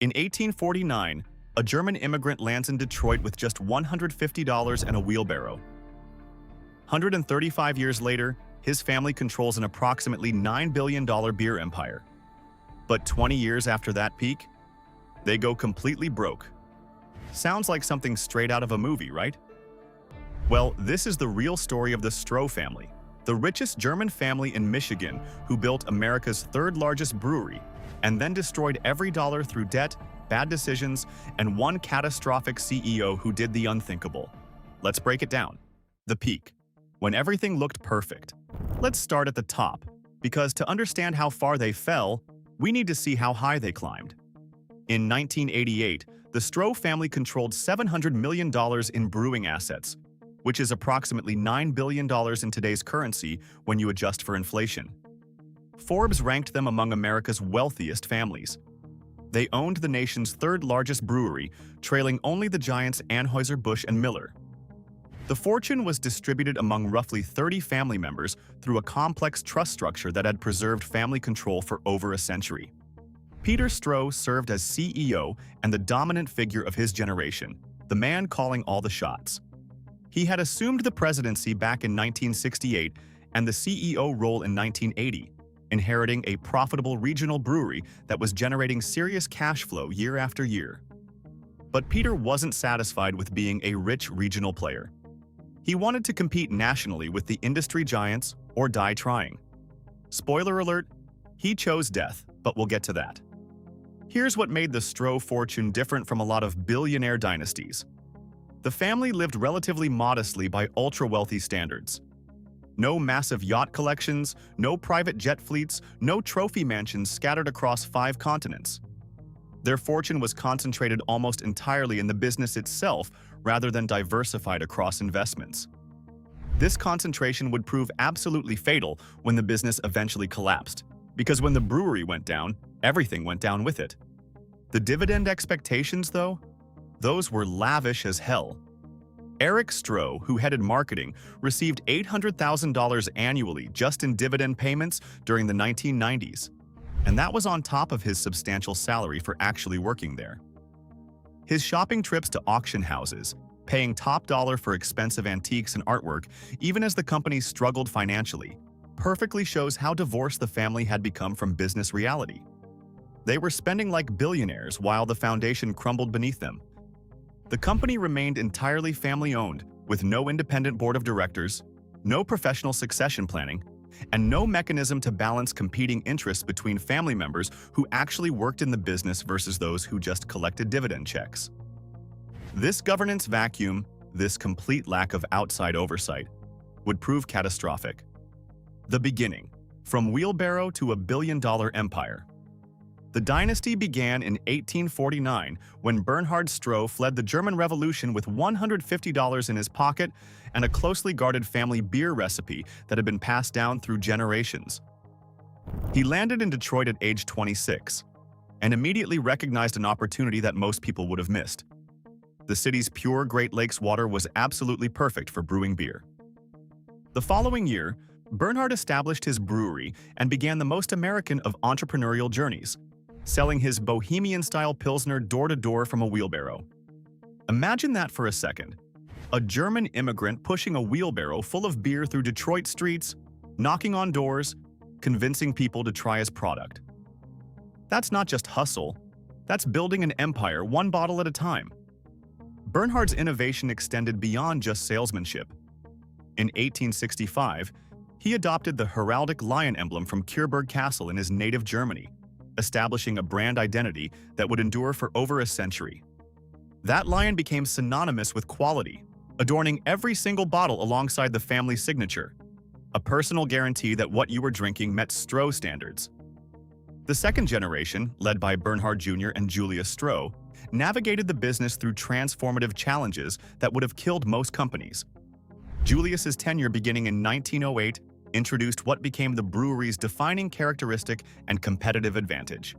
In 1849, a German immigrant lands in Detroit with just $150 and a wheelbarrow. 135 years later, his family controls an approximately $9 billion beer empire. But 20 years after that peak, they go completely broke. Sounds like something straight out of a movie, right? Well, this is the real story of the Stroh family, the richest German family in Michigan who built America's third-largest brewery and then destroyed every dollar through debt, bad decisions, and one catastrophic CEO who did the unthinkable. Let's break it down. The peak, when everything looked perfect. Let's start at the top, because to understand how far they fell, we need to see how high they climbed. In 1988, the Stroh family controlled $700 million in brewing assets, which is approximately $9 billion in today's currency when you adjust for inflation. Forbes ranked them among America's wealthiest families. They owned the nation's third-largest brewery, trailing only the giants Anheuser-Busch and Miller. The fortune was distributed among roughly 30 family members through a complex trust structure that had preserved family control for over a century. Peter Stroh served as CEO and the dominant figure of his generation, the man calling all the shots. He had assumed the presidency back in 1968 and the CEO role in 1980, inheriting a profitable regional brewery that was generating serious cash flow year after year. But Peter wasn't satisfied with being a rich regional player. He wanted to compete nationally with the industry giants or die trying. Spoiler alert, he chose death, but we'll get to that. Here's what made the Stroh fortune different from a lot of billionaire dynasties. The family lived relatively modestly by ultra-wealthy standards. No massive yacht collections, no private jet fleets, no trophy mansions scattered across 5 continents. Their fortune was concentrated almost entirely in the business itself rather than diversified across investments. This concentration would prove absolutely fatal when the business eventually collapsed, because when the brewery went down, everything went down with it. The dividend expectations, though, those were lavish as hell. Eric Stroh, who headed marketing, received $800,000 annually just in dividend payments during the 1990s. And that was on top of his substantial salary for actually working there. His shopping trips to auction houses, paying top dollar for expensive antiques and artwork, even as the company struggled financially, perfectly shows how divorced the family had become from business reality. They were spending like billionaires while the foundation crumbled beneath them. The company remained entirely family-owned, with no independent board of directors, no professional succession planning, and no mechanism to balance competing interests between family members who actually worked in the business versus those who just collected dividend checks. This governance vacuum, this complete lack of outside oversight, would prove catastrophic. The beginning, from wheelbarrow to a billion-dollar empire. The dynasty began in 1849 when Bernhard Stroh fled the German Revolution with $150 in his pocket and a closely guarded family beer recipe that had been passed down through generations. He landed in Detroit at age 26 and immediately recognized an opportunity that most people would have missed. The city's pure Great Lakes water was absolutely perfect for brewing beer. The following year, Bernhard established his brewery and began the most American of entrepreneurial journeys, selling his bohemian-style Pilsner door-to-door from a wheelbarrow. Imagine that for a second. A German immigrant pushing a wheelbarrow full of beer through Detroit streets, knocking on doors, convincing people to try his product. That's not just hustle, that's building an empire one bottle at a time. Bernhard's innovation extended beyond just salesmanship. In 1865, he adopted the heraldic lion emblem from Kyrberg Castle in his native Germany, establishing a brand identity that would endure for over a century. That lion became synonymous with quality, adorning every single bottle alongside the family signature, a personal guarantee that what you were drinking met Stroh standards. The second generation, led by Bernhard Jr. and Julius Stroh, navigated the business through transformative challenges that would have killed most companies. Julius's tenure beginning in 1908 introduced what became the brewery's defining characteristic and competitive advantage.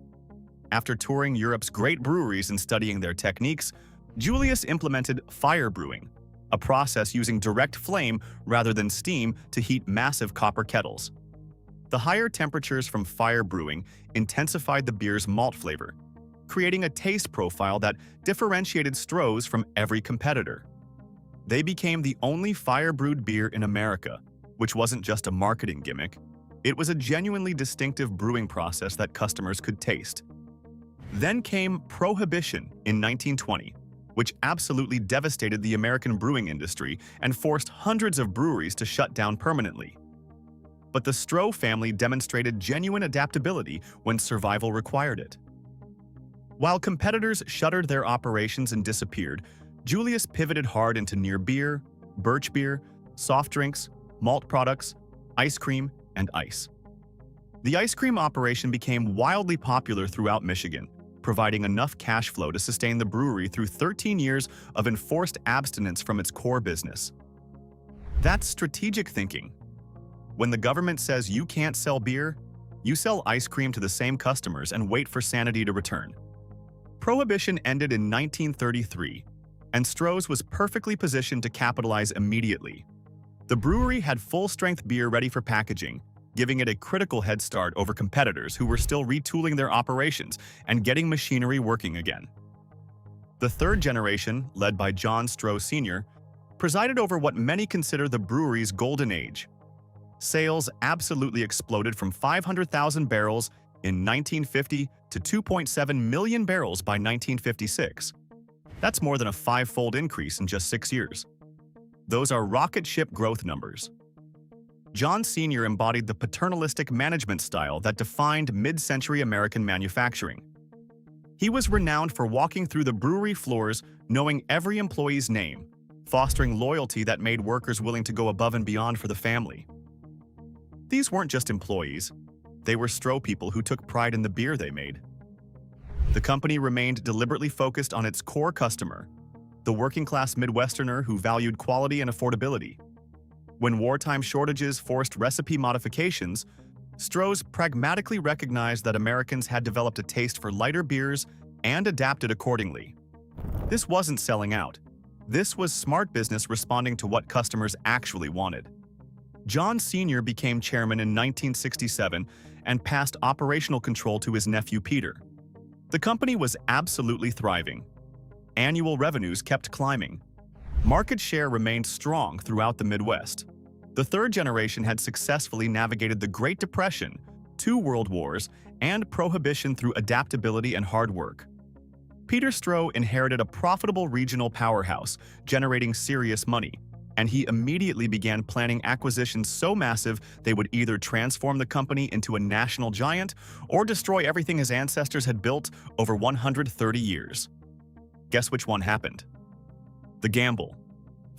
After touring Europe's great breweries and studying their techniques, Julius implemented fire brewing, a process using direct flame rather than steam to heat massive copper kettles. The higher temperatures from fire brewing intensified the beer's malt flavor, creating a taste profile that differentiated Stroh's from every competitor. They became the only fire-brewed beer in America, which wasn't just a marketing gimmick. It was a genuinely distinctive brewing process that customers could taste. Then came Prohibition in 1920, which absolutely devastated the American brewing industry and forced hundreds of breweries to shut down permanently. But the Stroh family demonstrated genuine adaptability when survival required it. While competitors shuttered their operations and disappeared, Julius pivoted hard into near beer, birch beer, soft drinks, malt products, ice cream, and ice. The ice cream operation became wildly popular throughout Michigan, providing enough cash flow to sustain the brewery through 13 years of enforced abstinence from its core business. That's strategic thinking. When the government says you can't sell beer, you sell ice cream to the same customers and wait for sanity to return. Prohibition ended in 1933, and Stroh's was perfectly positioned to capitalize immediately. The brewery had full-strength beer ready for packaging, giving it a critical head start over competitors who were still retooling their operations and getting machinery working again. The third generation, led by John Stroh Sr., presided over what many consider the brewery's golden age. Sales absolutely exploded from 500,000 barrels in 1950 to 2.7 million barrels by 1956. That's more than a five-fold increase in just 6 years. Those are rocket ship growth numbers. John Sr. embodied the paternalistic management style that defined mid-century American manufacturing. He was renowned for walking through the brewery floors knowing every employee's name, fostering loyalty that made workers willing to go above and beyond for the family. These weren't just employees. They were Stroh people who took pride in the beer they made. The company remained deliberately focused on its core customer, the working-class Midwesterner who valued quality and affordability. When wartime shortages forced recipe modifications, Stroh's pragmatically recognized that Americans had developed a taste for lighter beers and adapted accordingly. This wasn't selling out. This was smart business responding to what customers actually wanted. John Sr. became chairman in 1967 and passed operational control to his nephew Peter. The company was absolutely thriving. Annual revenues kept climbing. Market share remained strong throughout the Midwest. The third generation had successfully navigated the Great Depression, 2 world wars, and Prohibition through adaptability and hard work. Peter Stroh inherited a profitable regional powerhouse, generating serious money, and he immediately began planning acquisitions so massive they would either transform the company into a national giant or destroy everything his ancestors had built over 130 years. Guess which one happened? The gamble.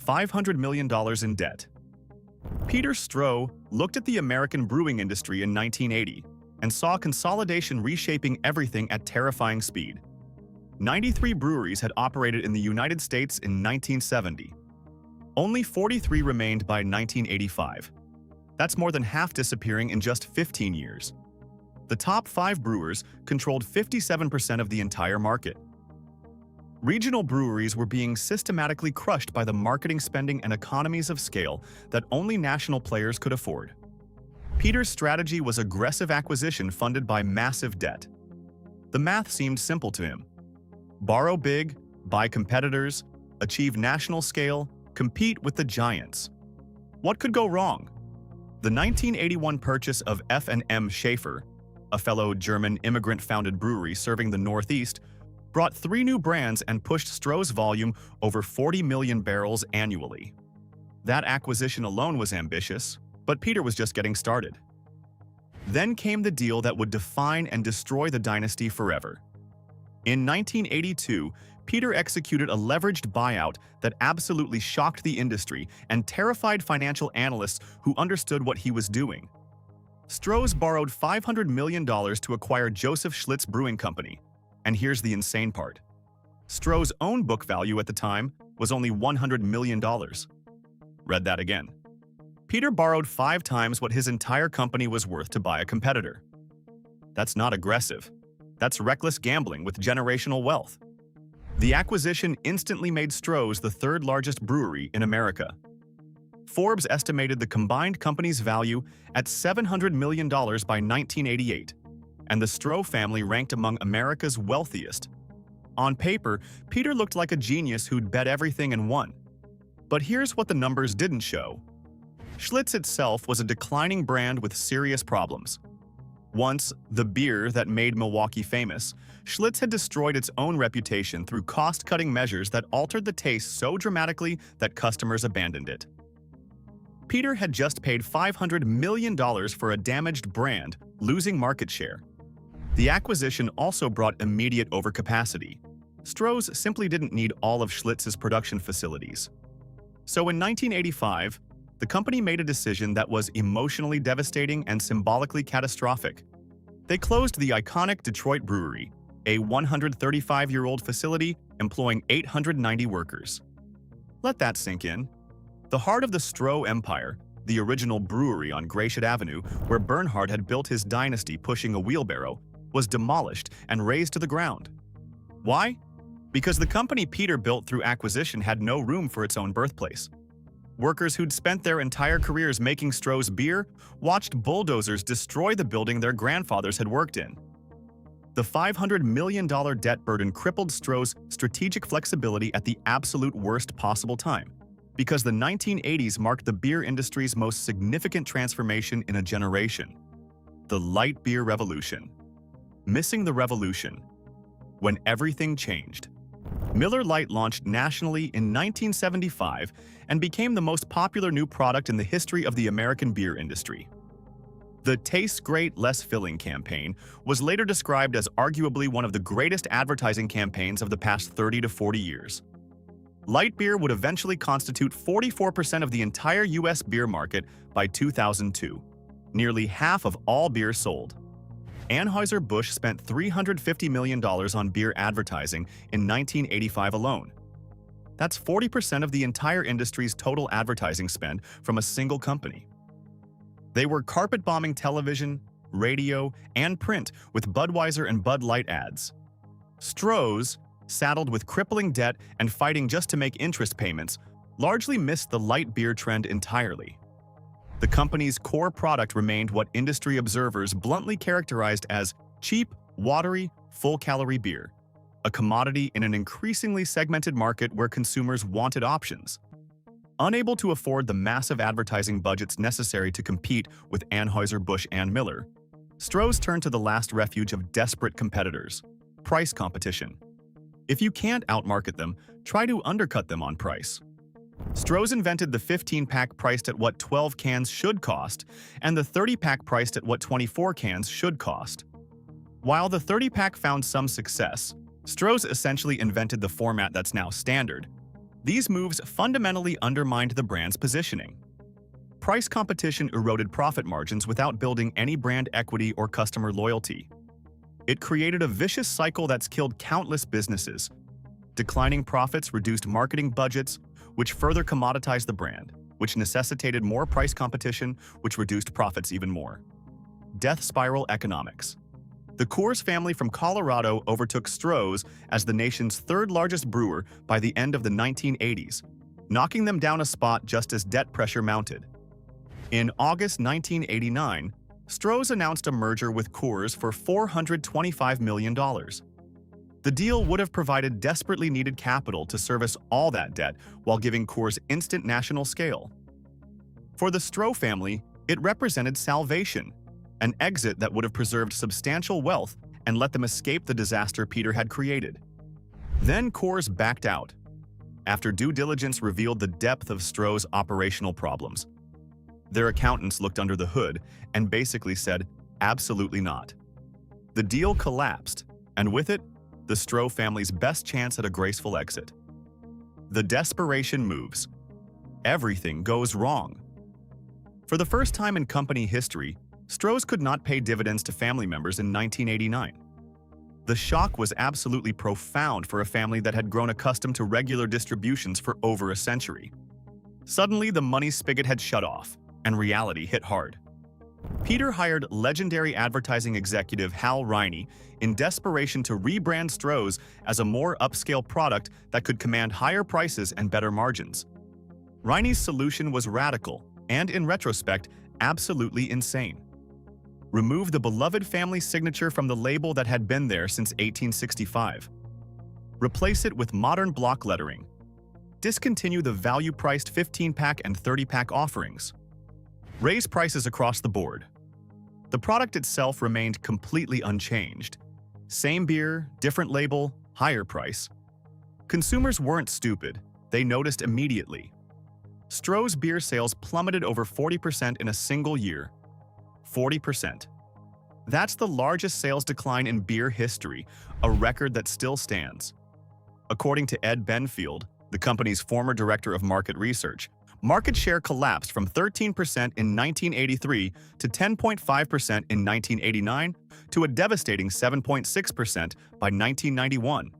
$500 million in debt. Peter Stroh looked at the American brewing industry in 1980 and saw consolidation reshaping everything at terrifying speed. 93 breweries had operated in the United States in 1970. Only 43 remained by 1985. That's more than half disappearing in just 15 years. The top 5 brewers controlled 57% of the entire market. Regional breweries were being systematically crushed by the marketing spending and economies of scale that only national players could afford. Peter's strategy was aggressive acquisition funded by massive debt. The math seemed simple to him. Borrow big, buy competitors, achieve national scale, compete with the giants. What could go wrong? The 1981 purchase of F&M Schaefer, a fellow German immigrant-founded brewery serving the Northeast, brought 3 new brands and pushed Stroh's volume over 40 million barrels annually. That acquisition alone was ambitious, but Peter was just getting started. Then came the deal that would define and destroy the dynasty forever. In 1982, Peter executed a leveraged buyout that absolutely shocked the industry and terrified financial analysts who understood what he was doing. Stroh's borrowed $500 million to acquire Joseph Schlitz Brewing Company. And here's the insane part. Stroh's own book value at the time was only $100 million. Read that again. Peter borrowed 5 times what his entire company was worth to buy a competitor. That's not aggressive. That's reckless gambling with generational wealth. The acquisition instantly made Stroh's the 3rd largest brewery in America. Forbes estimated the combined company's value at $700 million by 1988. and the Stroh family ranked among America's wealthiest. On paper, Peter looked like a genius who'd bet everything and won. But here's what the numbers didn't show. Schlitz itself was a declining brand with serious problems. Once the beer that made Milwaukee famous, Schlitz had destroyed its own reputation through cost-cutting measures that altered the taste so dramatically that customers abandoned it. Peter had just paid $500 million for a damaged brand, losing market share. The acquisition also brought immediate overcapacity. Stroh's simply didn't need all of Schlitz's production facilities. So in 1985, the company made a decision that was emotionally devastating and symbolically catastrophic. They closed the iconic Detroit brewery, a 135-year-old facility employing 890 workers. Let that sink in. The heart of the Stroh empire, the original brewery on Gratiot Avenue, where Bernhard had built his dynasty pushing a wheelbarrow, was demolished and razed to the ground. Why? Because the company Peter built through acquisition had no room for its own birthplace. Workers who'd spent their entire careers making Stroh's beer watched bulldozers destroy the building their grandfathers had worked in. The $500 million debt burden crippled Stroh's strategic flexibility at the absolute worst possible time, because the 1980s marked the beer industry's most significant transformation in a generation: the light beer revolution. Missing the revolution. When everything changed. Miller Lite launched nationally in 1975 and became the most popular new product in the history of the American beer industry. The Tastes Great, Less Filling campaign was later described as arguably one of the greatest advertising campaigns of the past 30 to 40 years. Light beer would eventually constitute 44% of the entire U.S. beer market by 2002, nearly half of all beer sold. Anheuser-Busch spent $350 million on beer advertising in 1985 alone. That's 40% of the entire industry's total advertising spend from a single company. They were carpet-bombing television, radio, and print with Budweiser and Bud Light ads. Stroh's, saddled with crippling debt and fighting just to make interest payments, largely missed the light beer trend entirely. The company's core product remained what industry observers bluntly characterized as cheap, watery, full-calorie beer, a commodity in an increasingly segmented market where consumers wanted options. Unable to afford the massive advertising budgets necessary to compete with Anheuser-Busch and Miller, Stroh's turned to the last refuge of desperate competitors: price competition. If you can't outmarket them, try to undercut them on price. Stroh's invented the 15-pack priced at what 12 cans should cost, and the 30-pack priced at what 24 cans should cost. While the 30-pack found some success, Stroh's essentially invented the format that's now standard. These moves fundamentally undermined the brand's positioning. Price competition eroded profit margins without building any brand equity or customer loyalty. It created a vicious cycle that's killed countless businesses. Declining profits reduced marketing budgets, which further commoditized the brand, which necessitated more price competition, which reduced profits even more. Death spiral economics. The Coors family from Colorado overtook Stroh's as the nation's third-largest brewer by the end of the 1980s, knocking them down a spot just as debt pressure mounted. In August 1989, Stroh's announced a merger with Coors for $425 million. The deal would have provided desperately needed capital to service all that debt while giving Coors instant national scale. For the Stroh family, it represented salvation, an exit that would have preserved substantial wealth and let them escape the disaster Peter had created. Then Coors backed out, after due diligence revealed the depth of Stroh's operational problems. Their accountants looked under the hood and basically said, absolutely not. The deal collapsed, and with it, the Stroh family's best chance at a graceful exit. The desperation moves. Everything goes wrong. For the first time in company history, Stroh's could not pay dividends to family members in 1989. The shock was absolutely profound for a family that had grown accustomed to regular distributions for over a century. Suddenly, the money spigot had shut off, and reality hit hard. Peter hired legendary advertising executive Hal Riney in desperation to rebrand Stroh's as a more upscale product that could command higher prices and better margins. Riney's solution was radical and, in retrospect, absolutely insane. Remove the beloved family signature from the label that had been there since 1865. Replace it with modern block lettering. Discontinue the value-priced 15-pack and 30-pack offerings. Raise prices across the board. The product itself remained completely unchanged. Same beer, different label, higher price. Consumers weren't stupid. They noticed immediately. Stroh's beer sales plummeted over 40% in a single year. 40%. That's the largest sales decline in beer history, a record that still stands. According to Ed Benfield, the company's former director of market research, market share collapsed from 13% in 1983 to 10.5% in 1989 to a devastating 7.6% by 1991.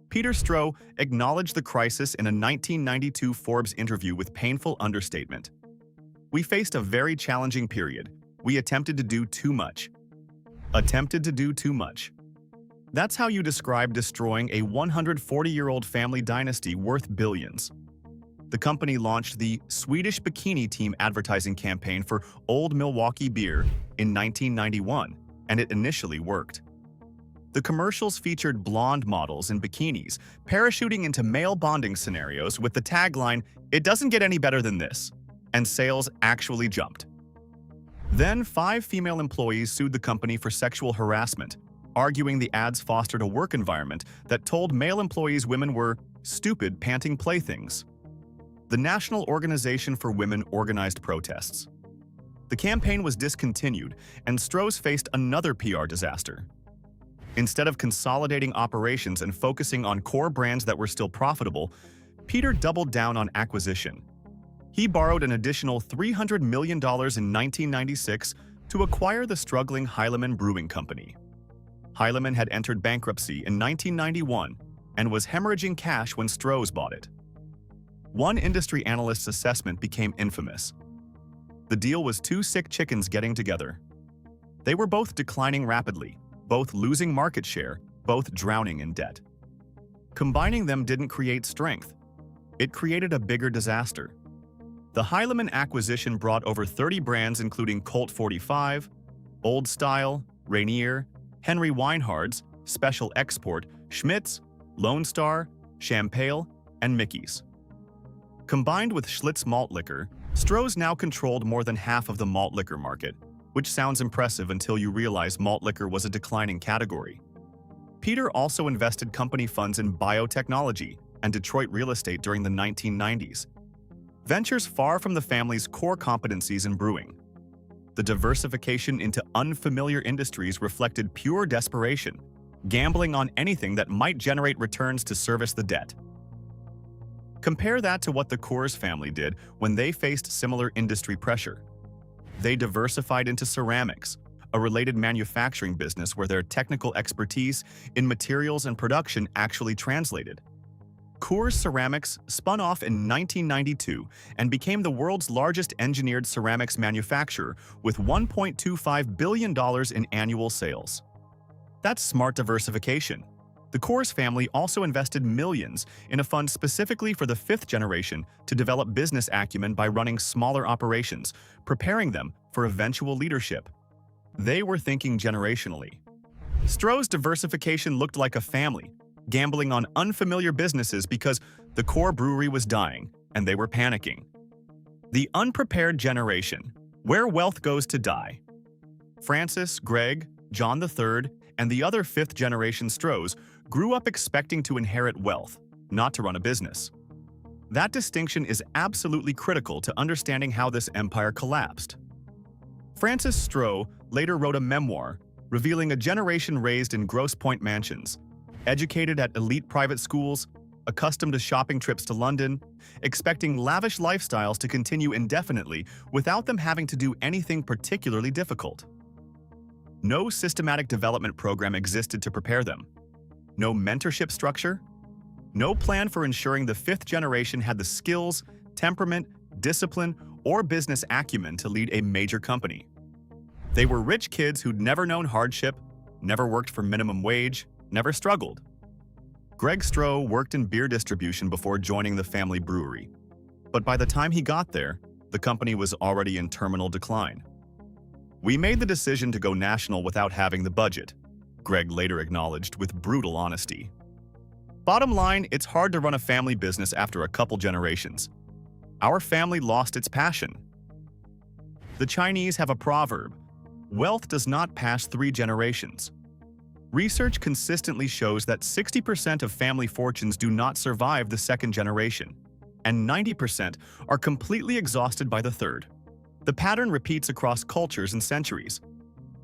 Peter Stroh acknowledged the crisis in a 1992 Forbes interview with painful understatement. "We faced a very challenging period. We attempted to do too much." Attempted to do too much. That's how you describe destroying a 140-year-old family dynasty worth billions. The company launched the Swedish Bikini Team advertising campaign for Old Milwaukee beer in 1991, and it initially worked. The commercials featured blonde models in bikinis, parachuting into male bonding scenarios with the tagline, "It doesn't get any better than this," and sales actually jumped. Then 5 female employees sued the company for sexual harassment, arguing the ads fostered a work environment that told male employees women were stupid, panting playthings. The National Organization for Women organized protests. The campaign was discontinued, and Stroh's faced another PR disaster. Instead of consolidating operations and focusing on core brands that were still profitable, Peter doubled down on acquisition. He borrowed an additional $300 million in 1996 to acquire the struggling Heilemann Brewing Company. Heilemann had entered bankruptcy in 1991 and was hemorrhaging cash when Stroh's bought it. One industry analyst's assessment became infamous. The deal was 2 sick chickens getting together. They were both declining rapidly, both losing market share, both drowning in debt. Combining them didn't create strength. It created a bigger disaster. The Heilemann acquisition brought over 30 brands including Colt 45, Old Style, Rainier, Henry Weinhard's, Special Export, Schmidt's, Lone Star, Champale, and Mickey's. Combined with Schlitz malt liquor, Stroh's now controlled more than half of the malt liquor market, which sounds impressive until you realize malt liquor was a declining category. Peter also invested company funds in biotechnology and Detroit real estate during the 1990s. Ventures far from the family's core competencies in brewing. The diversification into unfamiliar industries reflected pure desperation, gambling on anything that might generate returns to service the debt. Compare that to what the Coors family did when they faced similar industry pressure. They diversified into ceramics, a related manufacturing business where their technical expertise in materials and production actually translated. Coors Ceramics spun off in 1992 and became the world's largest engineered ceramics manufacturer with $1.25 billion in annual sales. That's smart diversification. The Coors family also invested millions in a fund specifically for the 5th generation to develop business acumen by running smaller operations, preparing them for eventual leadership. They were thinking generationally. Stroh's diversification looked like a family, gambling on unfamiliar businesses because the core brewery was dying and they were panicking. The unprepared generation, where wealth goes to die. Francis, Greg, John III, and the other 5th generation Strohs grew up expecting to inherit wealth, not to run a business. That distinction is absolutely critical to understanding how this empire collapsed. Francis Stroh later wrote a memoir revealing a generation raised in Grosse Pointe mansions, educated at elite private schools, accustomed to shopping trips to London, expecting lavish lifestyles to continue indefinitely without them having to do anything particularly difficult. No systematic development program existed to prepare them. No mentorship structure. No plan for ensuring the 5th generation had the skills, temperament, discipline, or business acumen to lead a major company. They were rich kids who'd never known hardship, never worked for minimum wage, never struggled. Greg Stroh worked in beer distribution before joining the family brewery. But by the time he got there, the company was already in terminal decline. "We made the decision to go national without having the budget," Greg later acknowledged with brutal honesty. Bottom line, it's hard to run a family business after a couple generations. Our family lost its passion. The Chinese have a proverb: wealth does not pass 3 generations. Research consistently shows that 60% of family fortunes do not survive the second generation, and 90% are completely exhausted by the third. The pattern repeats across cultures and centuries.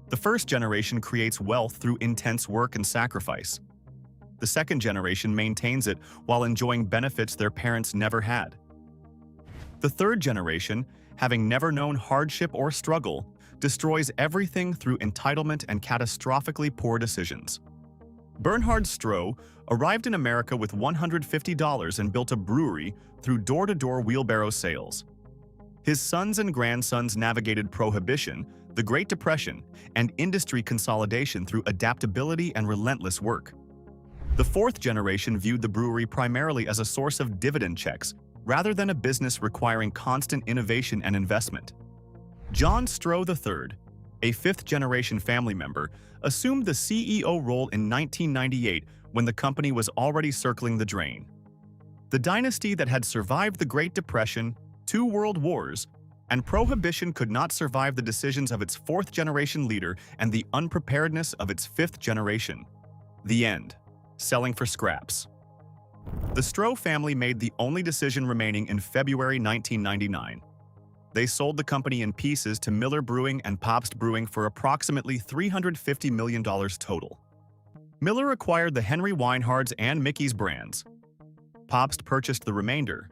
The first generation creates wealth through intense work and sacrifice. The second generation maintains it while enjoying benefits their parents never had. The third generation, having never known hardship or struggle, destroys everything through entitlement and catastrophically poor decisions. Bernhard Stroh arrived in America with $150 and built a brewery through door-to-door wheelbarrow sales. His sons and grandsons navigated Prohibition, the Great Depression, and industry consolidation through adaptability and relentless work. The fourth generation viewed the brewery primarily as a source of dividend checks rather than a business requiring constant innovation and investment. John Stroh III, a fifth-generation family member, assumed the CEO role in 1998 when the company was already circling the drain. The dynasty that had survived the Great Depression, 2 world wars, and Prohibition could not survive the decisions of its fourth-generation leader and the unpreparedness of its fifth generation. The end. Selling for scraps. The Stroh family made the only decision remaining in February 1999. They sold the company in pieces to Miller Brewing and Pabst Brewing for approximately $350 million total. Miller acquired the Henry Weinhard's and Mickey's brands. Pabst purchased the remainder.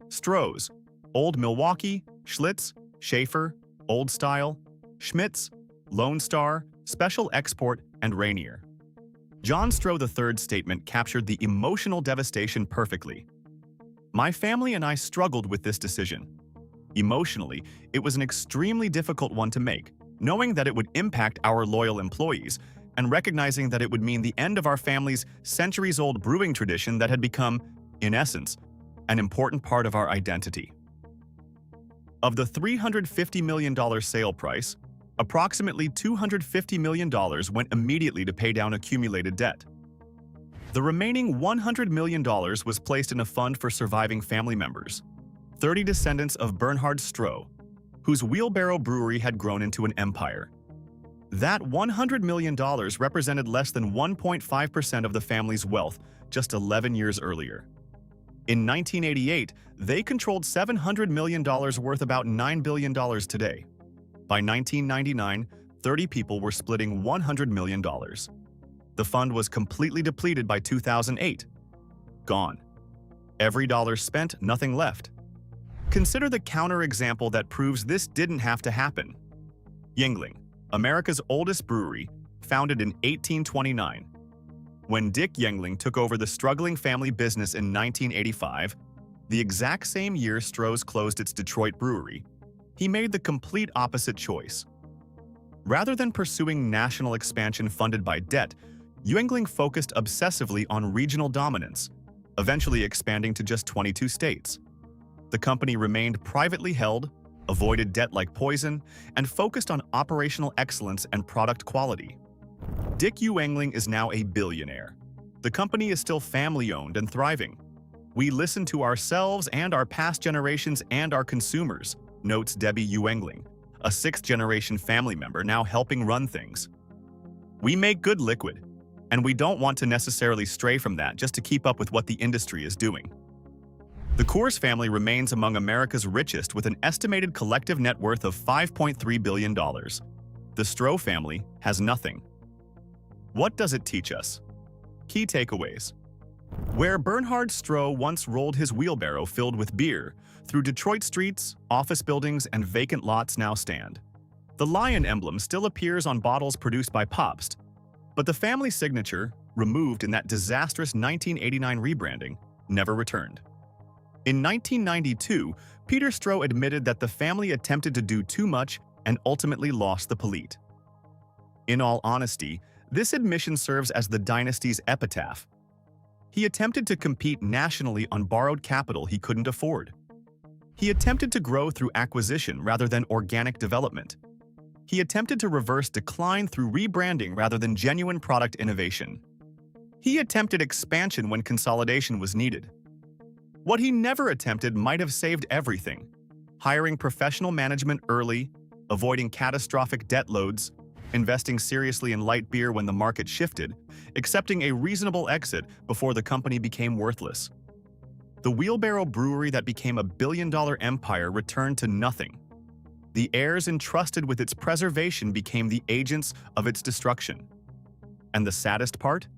Stroh's, Old Milwaukee, Schlitz, Schaefer, Old Style, Schmitz, Lone Star, Special Export, and Rainier. John Stroh III's statement captured the emotional devastation perfectly. "My family and I struggled with this decision. Emotionally, it was an extremely difficult one to make, knowing that it would impact our loyal employees and recognizing that it would mean the end of our family's centuries-old brewing tradition that had become, in essence, an important part of our identity." Of the $350 million sale price, approximately $250 million went immediately to pay down accumulated debt. The remaining $100 million was placed in a fund for surviving family members, 30 descendants of Bernhard Stroh, whose wheelbarrow brewery had grown into an empire. That $100 million represented less than 1.5% of the family's wealth just 11 years earlier. In 1988, they controlled $700 million worth about $9 billion today. By 1999, 30 people were splitting $100 million. The fund was completely depleted by 2008. Gone. Every dollar spent, nothing left. Consider the counterexample that proves this didn't have to happen. Yuengling, America's oldest brewery, founded in 1829. When Dick Yuengling took over the struggling family business in 1985, the exact same year Stroh's closed its Detroit brewery, he made the complete opposite choice. Rather than pursuing national expansion funded by debt, Yuengling focused obsessively on regional dominance, eventually expanding to just 22 states. The company remained privately held, avoided debt like poison, and focused on operational excellence and product quality. Dick Yuengling is now a billionaire. The company is still family-owned and thriving. "We listen to ourselves and our past generations and our consumers," notes Debbie Yuengling, a sixth-generation family member now helping run things. "We make good liquid, and we don't want to necessarily stray from that just to keep up with what the industry is doing." The Coors family remains among America's richest with an estimated collective net worth of $5.3 billion. The Stroh family has nothing. What does it teach us? Key takeaways. Where Bernhard Stroh once rolled his wheelbarrow filled with beer, through Detroit streets, office buildings, and vacant lots now stand. The lion emblem still appears on bottles produced by Pabst, but the family signature, removed in that disastrous 1989 rebranding, never returned. In 1992, Peter Stroh admitted that the family attempted to do too much and ultimately lost the polite. In all honesty, this admission serves as the dynasty's epitaph. He attempted to compete nationally on borrowed capital he couldn't afford. He attempted to grow through acquisition rather than organic development. He attempted to reverse decline through rebranding rather than genuine product innovation. He attempted expansion when consolidation was needed. What he never attempted might have saved everything: hiring professional management early, avoiding catastrophic debt loads, investing seriously in light beer when the market shifted, accepting a reasonable exit before the company became worthless. The wheelbarrow brewery that became a billion-dollar empire returned to nothing. The heirs entrusted with its preservation became the agents of its destruction. And the saddest part?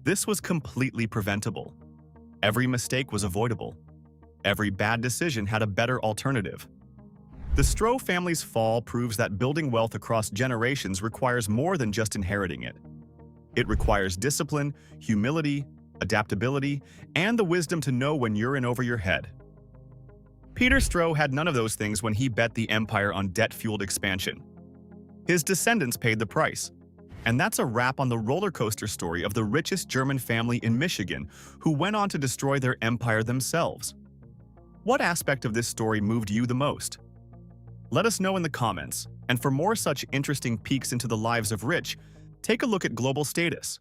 This was completely preventable. Every mistake was avoidable. Every bad decision had a better alternative. The Stroh family's fall proves that building wealth across generations requires more than just inheriting it. It requires discipline, humility, adaptability, and the wisdom to know when you're in over your head. Peter Stroh had none of those things when he bet the empire on debt-fueled expansion. His descendants paid the price. And that's a wrap on the roller coaster story of the richest German family in Michigan who went on to destroy their empire themselves. What aspect of this story moved you the most? Let us know in the comments, and for more such interesting peeks into the lives of rich, take a look at Global Status.